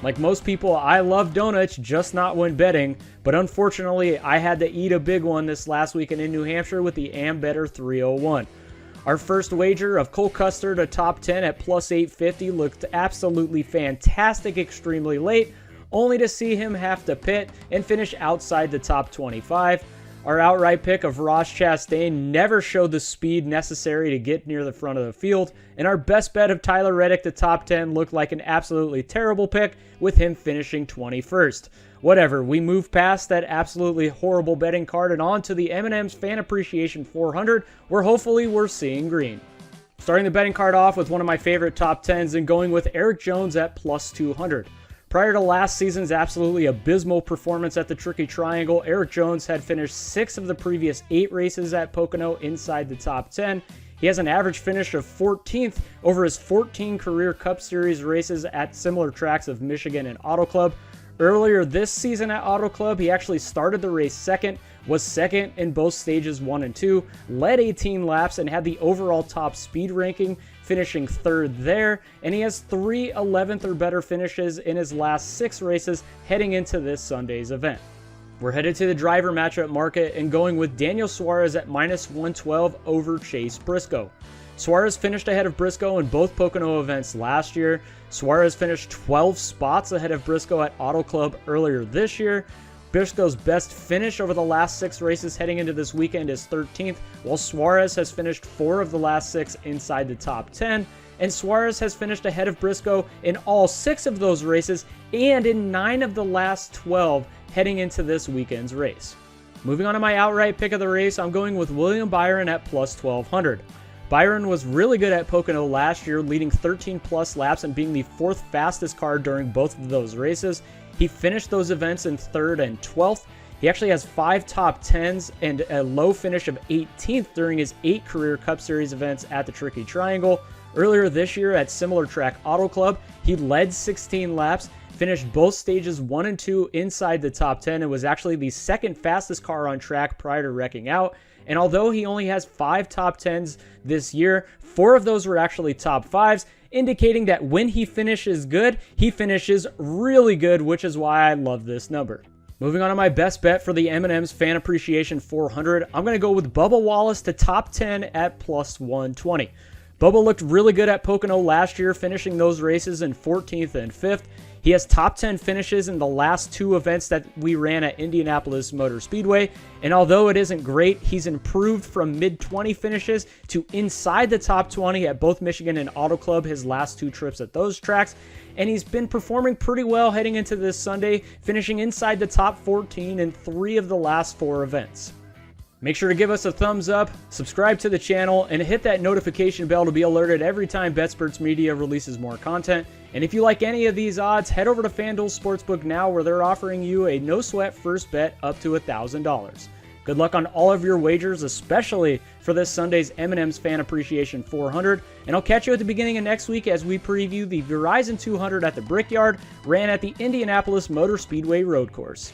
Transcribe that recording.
Like most people, I love donuts, just not when betting, but unfortunately, I had to eat a big one this last weekend in New Hampshire with the Ambetter 301. Our first wager of Cole Custer to top 10 at plus 850 looked absolutely fantastic extremely late, only to see him have to pit and finish outside the top 25. Our outright pick of Ross Chastain never showed the speed necessary to get near the front of the field, and our best bet of Tyler Reddick to top 10 looked like an absolutely terrible pick with him finishing 21st. Whatever, we move past that absolutely horrible betting card and on to the M&M's Fan Appreciation 400, where hopefully we're seeing green. Starting the betting card off with one of my favorite top 10s and going with Erik Jones at plus 200. Prior to last season's absolutely abysmal performance at the Tricky Triangle, Erik Jones had finished 6 of the previous 8 races at Pocono inside the top 10. He has an average finish of 14th over his 14 career Cup Series races at similar tracks of Michigan and Auto Club. Earlier this season at Auto Club, he actually started the race second, was second in both stages 1 and 2, led 18 laps, and had the overall top speed ranking, finishing third there, and he has 3 11th or better finishes in his last 6 races heading into this Sunday's event. We're headed to the driver matchup market and going with Daniel Suarez at minus 112 over Chase Briscoe. Suarez finished ahead of Briscoe in both Pocono events last year. Suarez finished 12 spots ahead of Briscoe at Auto Club earlier this year. Briscoe's best finish over the last 6 races heading into this weekend is 13th, while Suarez has finished 4 of the last 6 inside the top 10, and Suarez has finished ahead of Briscoe in all 6 of those races and in 9 of the last 12 heading into this weekend's race. Moving on to my outright pick of the race, I'm going with William Byron at plus 1200. Byron was really good at Pocono last year, leading 13 plus laps and being the 4th fastest car during both of those races. He finished those events in 3rd and 12th. He actually has 5 top 10s and a low finish of 18th during his 8 career Cup Series events at the Tricky Triangle. Earlier this year at similar track Auto Club, he led 16 laps, finished both stages 1 and 2 inside the top 10, and was actually the 2nd fastest car on track prior to wrecking out. And although he only has 5 top 10s this year, 4 of those were actually top 5s, indicating that when he finishes good, he finishes really good, which is why I love this number. Moving on to my best bet for the M&M's Fan Appreciation 400, I'm going to go with Bubba Wallace to top 10 at plus 120. Bubba looked really good at Pocono last year, finishing those races in 14th and 5th. He has top 10 finishes in the last 2 events that we ran at Indianapolis Motor Speedway, and although it isn't great, he's improved from mid-20 finishes to inside the top 20 at both Michigan and Auto Club his last 2 trips at those tracks, and he's been performing pretty well heading into this Sunday, finishing inside the top 14 in 3 of the last 4 events. Make sure to give us a thumbs up, subscribe to the channel, and hit that notification bell to be alerted every time BetSperts Media releases more content. And if you like any of these odds, head over to FanDuel Sportsbook now, where they're offering you a no-sweat first bet up to $1,000. Good luck on all of your wagers, especially for this Sunday's M&M's Fan Appreciation 400. And I'll catch you at the beginning of next week as we preview the Verizon 200 at the Brickyard, ran at the Indianapolis Motor Speedway Road Course.